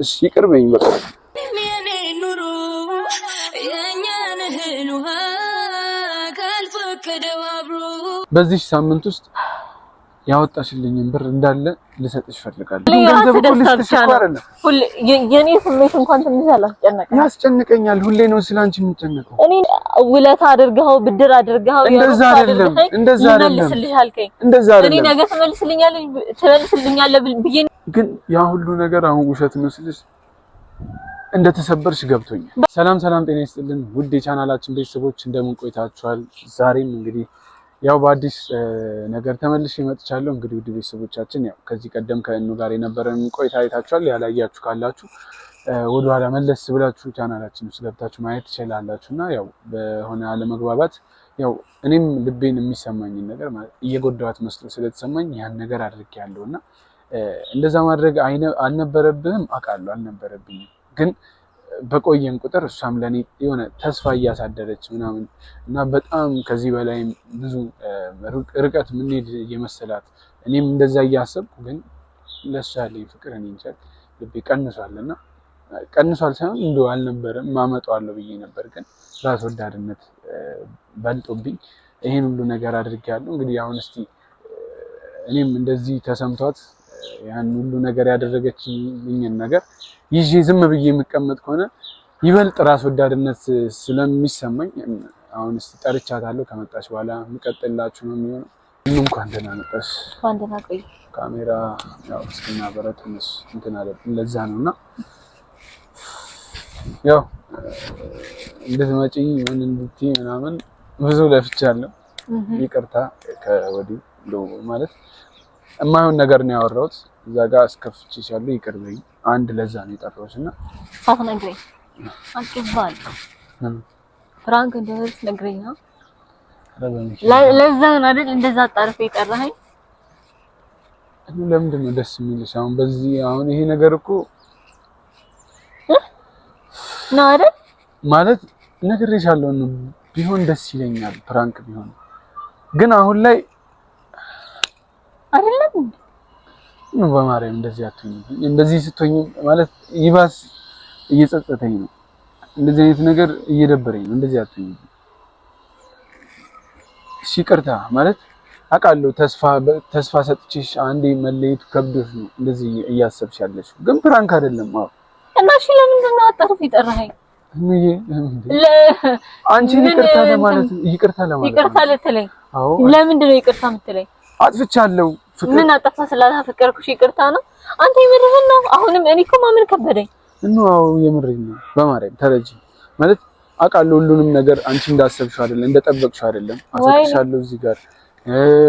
እሺ ይቅርበኝ በቃ በዚህ ሳምንት ውስጥ ያወጣሽልኝን ብር እንዳለ ልሰጥሽ ፈልጋለሁ። ገንዘብ እኮ ልስጥሽ እኮ አይደለም። የኔ ስሜት እንኳን ትንሽ አላስጨነቀኝ። ያስጨንቀኛል። ሁሌ ነው ስላንቺ የምጨነቀው። እኔ ውለታ አድርገው ብድር አድርገው እንደዛ አይደለም። እንደዛ አይደለም። እኔ ነገ ትመልስልኛለህ ብዬ ግን ያ ሁሉ ነገር አሁን ውሸት ነው ስልሽ እንደተሰበርሽ ገብቶኛል። ሰላም ጤና ይስጥልን ውድ የቻናላችን ቤተሰቦች እንደምን ቆይታችኋል? ዛሬም እንግዲህ ያው በአዲስ ነገር ተመልሼ መጥቻለሁ። እንግዲህ ውድ ቤተሰቦቻችን ያው ከዚህ ቀደም ከእኑ ጋር የነበረን ቆይታ አይታችኋል። ያላያችሁ ካላችሁ ወደኋላ መለስ ብላችሁ ቻናላችን ውስጥ ገብታችሁ ማየት ትችላላችሁና ያው በሆነ አለመግባባት ያው እኔም ልቤን የሚሰማኝን ነገር ማለት እየጎዳኋት መስሎ ስለተሰማኝ ያን ነገር አድርጌያለሁና እንደዛ ማድረግ አልነበረብህም አውቃለሁ፣ አልነበረብኝም ግን በቆየን ቁጥር እሷም ለኔ የሆነ ተስፋ እያሳደረች ምናምን እና በጣም ከዚህ በላይ ብዙ ርቀት ምንሄድ እየመሰላት እኔም እንደዛ እያሰብኩ ግን ለሷ ያለኝ ፍቅር እኔ እንጃ ልቤ ቀንሷልና ቀንሷል ሳይሆን እንደው አልነበረም ማመጣዋለሁ ብዬ ነበር። ግን ራስ ወዳድነት በልጦብኝ ይሄን ሁሉ ነገር አድርጌያለሁ። እንግዲህ አሁን እስቲ እኔም እንደዚህ ተሰምቷት ያን ሁሉ ነገር ያደረገችልኝን ነገር ይዤ ዝም ብዬ የምቀመጥ ከሆነ ይበልጥ ራስ ወዳድነት ስለሚሰማኝ አሁን እስቲ ጠርቻታለሁ። ከመጣች በኋላ የምቀጥላችሁ ነው የሚሆነው። እንኳን ደህና መጣሽ። እንኳን ደህና ቆይ። ካሜራ ያው እስኪና በረቱንስ እንትን አለብኝ ለዛ ነውና ያው እንድትመጪ ምን እንድትይ ምናምን ብዙ ለፍቻለሁ። ይቅርታ ከወዲሁ ማለት የማይሆን ነገር ነው ያወራሁት። እዛ ጋር አስከፍቼሻለሁ፣ ይቅር በይኝ። አንድ ለዛ ነው የጠራሁሽ እና ሳትነግረኝ አጥባል ፍራንክ እንደዚህ ነግረኝ ነው ለዛ ነው አይደል እንደዛ አጣርፈ የጠራኸኝ። ለምንድን ነው ደስ የሚልሽ አሁን በዚህ አሁን ይሄ ነገር እኮ ነው አይደል ማለት ነግሬሻለሁ ነው ቢሆን ደስ ይለኛል ፍራንክ ቢሆን ግን አሁን ላይ አይደለም ነው በማርያም እንደዚህ አትሁኝ። እንደዚህ ስትሆኝ ማለት ይባስ እየጸጸተኝ ነው። እንደዚህ አይነት ነገር እየደበረኝ ነው። እንደዚህ አትሁኝ። እሺ ይቅርታ ማለት አውቃለሁ ተስፋ ሰጥቼሽ አንዴ መለየቱ ከብዶሽ ነው እንደዚህ እያሰብሽ ያለሽ ግን ፕራንክ አይደለም። አዎ እና እሺ ለምንድን ነው አጣርፍ ይጠራኸኝ? አንቺ ይቅርታ ለማለት ይቅርታ ልትለኝ? አዎ ለምንድን ነው ይቅርታ የምትለኝ? አጥፍቻለሁ። ምን አጠፋ ስላላፈቀርኩሽ ይቅርታ ነው? አንተ የምርህን ነው? አሁንም እኔ እኮ ማመን ከበደኝ። አዎ የምርህን ነው። በማርያም ተረጂ ማለት አውቃለሁ ሁሉንም ነገር አንቺ እንዳሰብሽው አይደለም እንደጠበቅሽው አይደለም። አሰብሻለሁ እዚህ ጋር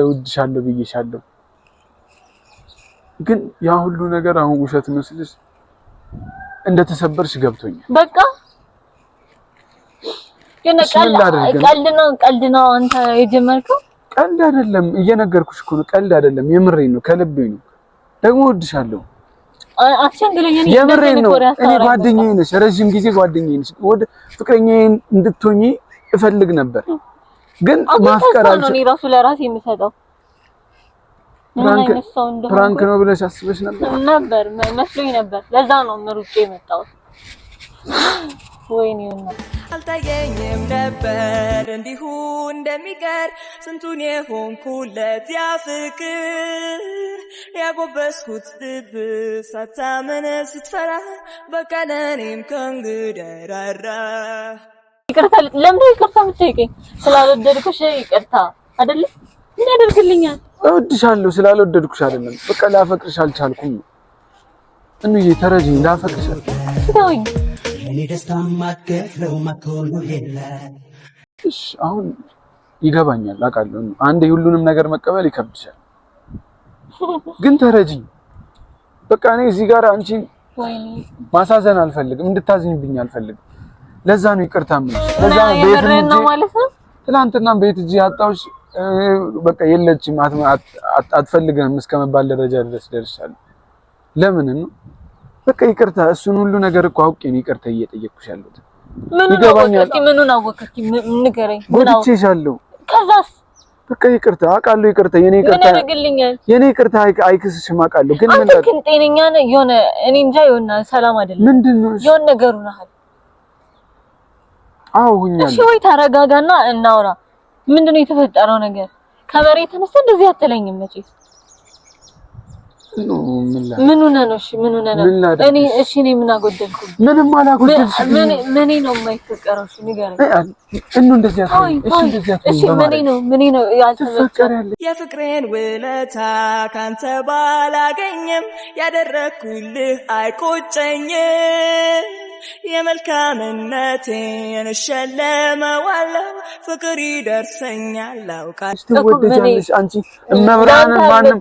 እወድሻለሁ ብዬሻለሁ። ግን ያ ሁሉ ነገር አሁን ውሸት መስልሽ እንደተሰበርሽ ገብቶኛል። በቃ ግን ቀልድ ነው አንተ የጀመርከው። ቀልድ አይደለም እየነገርኩሽ እኮ ነው። ቀልድ አይደለም የምሬን ነው። ከልቤ ነው። ደግሞ እወድሻለሁ። አክሽንግለኝ የምሬን ነው። እኔ ጓደኛዬ ነሽ፣ ረጅም ጊዜ ጓደኛዬ ነሽ። ወደ ፍቅረኛዬ እንድትሆኚ እፈልግ ነበር ግን ማፍቀር አልቻልኩም። እኔ ራሱ ለራሴ የምሰጠው ፍራንክ ነው ብለሽ አስበሽ ነበር መስሎኝ ነበር። ለዛ ነው ምሩጬ የመጣሁት። ወይኔ አልታየኝም ነበር እንዲሁ እንደሚቀር ስንቱን የሆንኩለት ያ ፍቅር ያጎበስኩት ልብ ሳታመነ ስትፈራ በቃ ለእኔም ከንግደራራ ይቅርታ። ለምን ይቅርታ የምትጠይቀኝ? ስላልወደድኩሽ ይቅርታ አይደለም ምን ያደርግልኛል? እወድሻለሁ ስላልወደድኩሽ አይደለም በቃ ላፈቅርሽ አልቻልኩም። እንዬ ተረጂኝ ላፈቅርሽ ተወኝ። እኔ ደስታ ማከፍለው ማኮኑ የለ። እሺ አሁን ይገባኛል አውቃለሁ። አንዴ ሁሉንም ነገር መቀበል ይከብድሻል ግን ተረጂኝ በቃ እኔ እዚህ ጋር አንቺን ማሳዘን አልፈልግም፣ እንድታዝኝብኝ አልፈልግም። ለዛ ነው ይቅርታ የምልሽ። ለዛ ነው ቤት ነው ማለት ነው። ትናንትና ቤት እዚህ አጣሁሽ በቃ የለችም አትፈልግም እስከመባል ደረጃ ድረስ ደርሻለሁ። ለምን ነው በቃ ይቅርታ። እሱን ሁሉ ነገር እኮ አውቄ ነው ይቅርታ እየጠየቅኩሽ ያለሁት። ይገባኛል። ምኑን አወቅክ? ንገረኝ። ጎድቼሻለሁ። ከዛስ በቃ ይቅርታ አውቃለሁ ይቅርታ የኔ ይቅርታ አይክስሽም አውቃለሁ ግን አንተ ግን ጤነኛ ነህ የሆነ እኔ እንጃ የሆነ ሰላም አይደለም ምንድነው የሆነ ነገሩ ነህ አዎ ሁኛለሁ እሺ ወይ ተረጋጋና እናውራ ምንድነው የተፈጠረው ነገር ከመሬት ተነስተ እንደዚህ አትለኝም መቼስ ምን ሆነ ነው እሺ ምን ሆነ ነው እኔ እሺ እኔ ምን አጎደልኩ ምንም አላጎደልሽ ምን ነው የማይፈቀረው እሺ ንገረኝ እንደዚህ አትለኝ እሺ እንደዚህ አትለኝ እሺ ምን ነው ያልተፈቀረልኝ የፍቅሬን ውለታ ካንተ ባላገኘም ያደረኩልህ አይቆጨኝም የመልካምነቴን እሸለመዋለሁ ፍቅር ይደርሰኛል አውቃለሁ ትወደጃለሽ አንቺ እመብራንን ማንም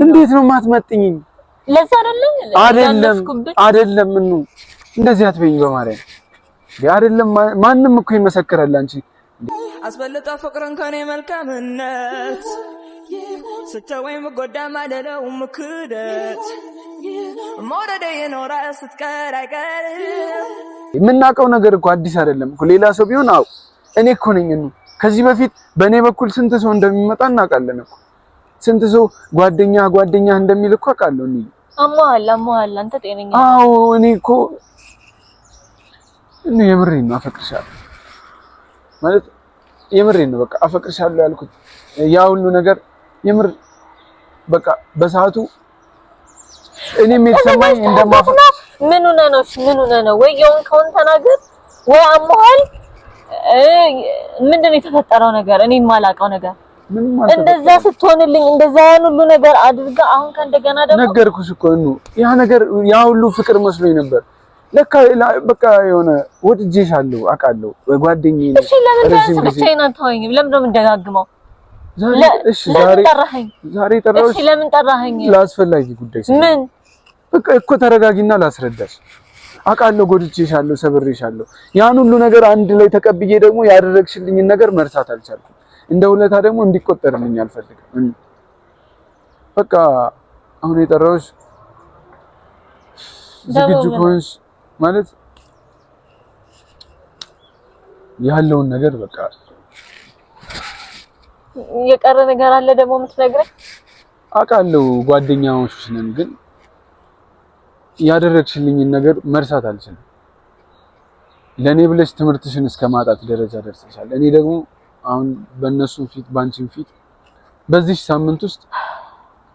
እንዴት ነው ማትመጥኝኝ ለዛ አይደለም ምን እንደዚህ አትበይኝ በማርያም አይደለም ማንም እኮ ይመሰክራል አንቺ አስበለጠ ፍቅርን ከኔ መልካምነት ስተወይም ጎዳ ማለለው ምክደት ሞረደ የኖራ ስትቀር አይቀር የምናውቀው ነገር እኮ አዲስ አይደለም እኮ ሌላ ሰው ቢሆን አው እኔ እኮ ነኝ ከዚህ በፊት በእኔ በኩል ስንት ሰው እንደሚመጣ እናውቃለን እኮ ስንት ሰው ጓደኛ እንደሚል እኮ አውቃለሁ እኔ አሟል አንተ ጤነኛ አው እኔ እኮ የምሬን ነው አፈቅርሻለሁ ማለት የምሬን ነው በቃ አፈቅርሻለሁ ያልኩት ያ ሁሉ ነገር የምር በቃ በሰዓቱ እኔም የተሰማኝ እንደማፈቅ ምን ሆነ ነው ወይ የሆንከውን ተናገር ወይ አሟል ምንድነው የተፈጠረው ነገር እኔን ማላውቀው ነገር እንደዛ ስትሆንልኝ እንደዛ ያን ሁሉ ነገር አድርጋ አሁን ከእንደገና ደግሞ ነገርኩሽ እኮ ያ ነገር ያ ሁሉ ፍቅር መስሎኝ ነበር ለካ በቃ የሆነ ወድጄሻለሁ አውቃለሁ ጓደኛዬ ነሽ እሺ ለምን ብቻዬን አትተወኝም ለምን ነው የምንደጋግመው ዛሬ ጠራሁሽ እሺ ለምን ጠራኸኝ ለአስፈላጊ ጉዳይ ምን በቃ እኮ ተረጋጊና ላስረዳሽ አውቃለሁ ጎድቼሻለሁ ሰብሬሻለሁ ያን ሁሉ ነገር አንድ ላይ ተቀብዬ ደግሞ ያደረግሽልኝን ነገር መርሳት አልቻልኩም እንደ ውለታ ደግሞ እንዲቆጠርልኝ አልፈልግም በቃ አሁን የጠራሁሽ ዝግጁ ከሆንሽ ማለት ያለውን ነገር በቃ የቀረ ነገር አለ ደግሞ የምትነግረኝ አውቃለሁ ጓደኛሞች ነን ግን ያደረግሽልኝን ነገር መርሳት አልችልም ለኔ ብለሽ ትምህርትሽን እስከማጣት ደረጃ ደርሰሻል እኔ ደግሞ አሁን በእነሱ ፊት ባንቺን ፊት በዚህ ሳምንት ውስጥ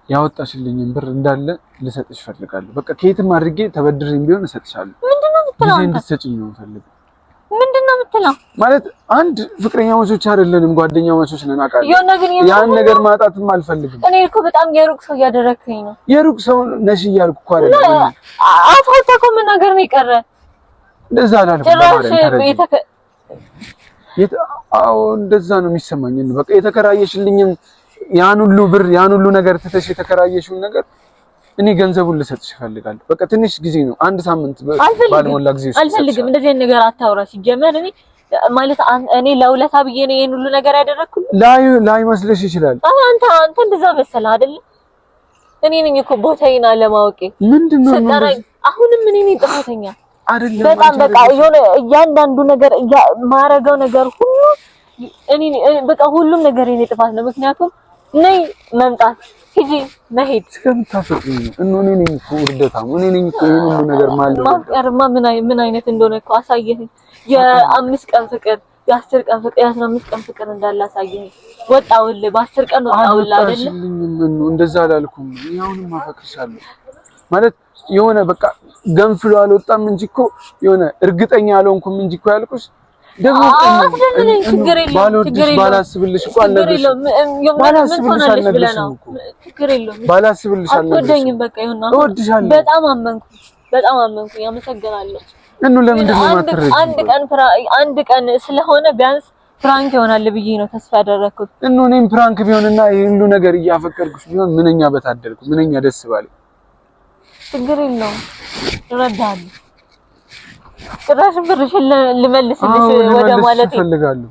ያወጣሽልኝን ብር እንዳለ ልሰጥሽ ፈልጋለሁ በቃ ከየትም አድርጌ ተበድሬም ቢሆን እሰጥሻለሁ ምንድነው የምትለው እንድትሰጪኝ ነው ፈልገው ምንድነው የምትለው ማለት አንድ ፍቅረኛሞች አይደለንም ጓደኛሞች ነን አውቃለሁ ያን ነገር ማጣትም አልፈልግም እኔ እኮ በጣም የሩቅ ሰው እያደረክኝ ነው የሩቅ ሰው ነሽ እያልኩ እኮ አይደለም አፋውታ እኮ መናገር ነው የቀረ እንደዛ አላልኩም አዎ እንደዛ ነው የሚሰማኝ በቃ የተከራየሽልኝም ያን ሁሉ ብር ያን ሁሉ ነገር ትተሽ የተከራየሽውን ነገር እኔ ገንዘቡን ልሰጥሽ እፈልጋለሁ በቃ ትንሽ ጊዜ ነው አንድ ሳምንት ባልሞላ ጊዜ ውስጥ አልፈልግም እንደዚህ አይነት ነገር አታውራ ሲጀመር እኔ ማለት እኔ ለውለታ ብዬ ነው ይሄን ሁሉ ነገር ያደረኩልኝ ላይ መስለሽ ይችላል አንተ እንደዛ መሰለህ አይደል እኔ ነኝ እኮ ቦታዬን አለማወቄ ምንድነው አሁንም እኔ ነኝ ጥፋተኛ አይደለም በጣም በቃ የሆነ እያንዳንዱ ነገር ማረገው ነገር ሁሉ እኔ በቃ ሁሉም ነገር የኔ ጥፋት ነው ምክንያቱም ነይ መምጣት ሂጂ መሄድ ስለምታፈቅኝ ነው እኔ ነኝ እኮ ውርደታም እኔ ነኝ እኮ ይሄን ሁሉ ነገር ማለት ማፍቀርማ ምን አይነት እንደሆነ እኮ አሳየኝ የ5 ቀን ፍቅር የ10 ቀን ፍቅር የ15 ቀን ፍቅር እንዳለ አሳየኝ ወጣውልህ በ10 ቀን ወጣውልህ አይደል እንደዛ አላልኩም ያውንም አፈቅርሻለሁ ማለት የሆነ በቃ ገንፍሎ አልወጣም እንጂ እኮ የሆነ እርግጠኛ አልሆንኩም እንጂ እኮ ያልኩሽ ደግሞ ችግር የለውም ባላስብልሽ እኮ አልነበረም ባላስብልሽ አልነበረም ችግር የለውም ባላስብልሽ አልነበረም በቃ ይሁንና እወድሻለሁ በጣም አመንኩ ያመሰግናለሁ ለምንድን ነው የማትረጂው አንድ ቀን ስለሆነ ቢያንስ ፍራንክ ይሆናል ብዬ ነው ተስፋ ያደረኩት እኔም ፍራንክ ቢሆንና ይሄ ሁሉ ነገር እያፈቀርኩሽ ቢሆን ምንኛ በታደልኩ ምንኛ ደስ ባለኝ ችግር የለውም እረዳለሁ ጭራሽ ብርሽን ልመልስልሽ ወደ ማለት እፈልጋለሁ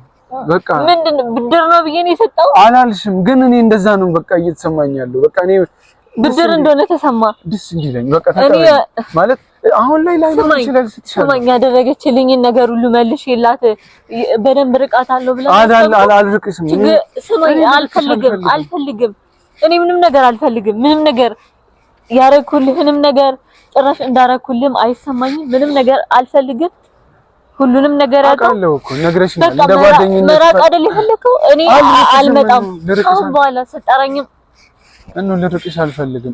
በቃ ምንድነው ብድር ነው ብዬ ነው የሰጠው አላልሽም ግን እኔ እንደዛ ነው በቃ እየተሰማኝ ያለው በቃ እኔ ብድር እንደሆነ ተሰማ ደስ እንዲለኝ በቃ ማለት አሁን ላይ ይችላል ስትሰማኝ ያደረገችልኝ ነገር ሁሉ መልሼላት በደንብ ርቃታለሁ ብላ አልርቅሽም። ስማኝ አልፈልግም እኔ ምንም ነገር አልፈልግም። ምንም ነገር ያረኩልህንም ነገር ጭራሽ እንዳረኩልህም አይሰማኝም። ምንም ነገር አልፈልግም። ሁሉንም ነገር አውቃለሁ እኮ ነግረሽኛል። እንደ ጓደኝነት መራቅ አይደል የፈለከው? እኔ አልመጣም። አሁን በኋላ ስጠራኝም ልርቅሽ አልፈልግም።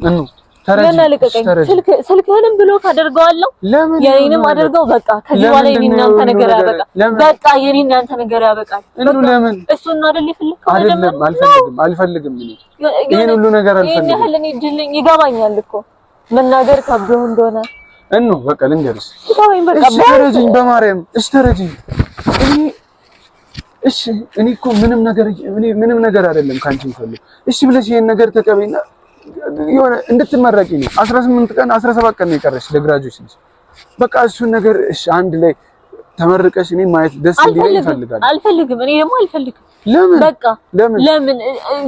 ስልክህንም ብሎክ አደርገዋለሁ። የኔንም አድርገው በቃ ከዚህ በኋላ የኔና አንተ ነገር ያበቃል። በቃ የኔና አንተ ነገር ያበቃል። ለምን እሱን አይደል የፈለከው? አይደለም አልፈልግም። ይሄን ሁሉ ነገር አልፈልግም። ይሄን ያህል እኔ ድልኝ ይገባኛል እኮ መናገር ከብዶ እንደሆነ በቃ ልንገርሽ። በቃ ተረጂኝ፣ በማርያም ተረጂኝ። እኔ እኮ ምንም ነገር አይደለም ካንቺ የምፈልግ። ብለሽ ይሄን ነገር ተቀበይና የሆነ እንድትመረቂ ነው። 18 ቀን 17 ቀን ነው የቀረሽ ለግራጁዌሽን። በቃ እሱን ነገር አንድ ላይ ተመርቀሽ እኔ ማየት ደስ እንዲለኝ እፈልጋለሁ። አልፈልግም። እኔ ደግሞ አልፈልግም። ለምን በቃ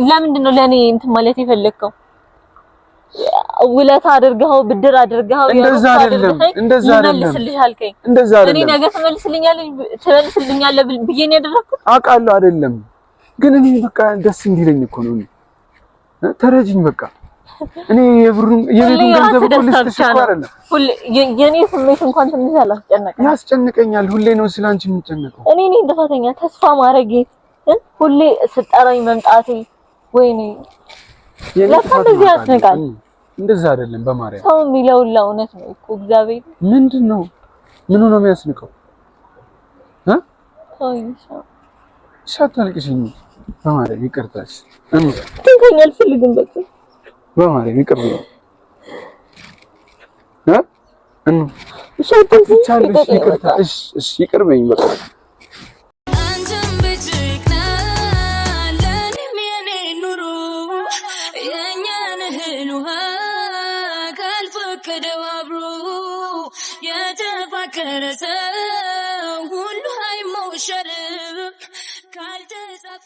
ለምንድን ነው ለኔ እንትን ማለት የፈለግከው? ውለታ አድርገኸው ብድር አድርገኸው እንደዛ አይደለም እኔ ነገ ትመልስልኛለህ ብዬ ነው ያደረኩት። አውቃለሁ አይደለም ግን እኔ በቃ ደስ እንዲለኝ እኮ ነው። ተረጂኝ በቃ እኔ የቤቱን ገንዘብ እኮ ልስጥሽ እኮ አይደለም። የኔ ስሜት እንኳን ትንሽ ያስጨንቀኛል። ሁሌ ነው ስላንቺ የምጨነቀው። እኔ ጥፋተኛ ተስፋ ማድረጌ ሁሌ ስጠራኝ መምጣቴ ወይኔ ለካ እንደዚህ ያስነቃል። እንደዛ አይደለም በማርያም ሰው የሚለው ለእውነት ነው እኮ እግዚአብሔር። ምንድነው ምኑ ነው የሚያስንቀው? ሻታልቅሽኝ በማርያም ይቅርታሽ። ትንከኝ አልፈልግም በቃ በማርያም ይቅርታ ይቅርታ። እሺ ይቅር በይኝ በቃ የተፋቀረ ሰው ሁሉ አይሞሸርም ካልተጻፈ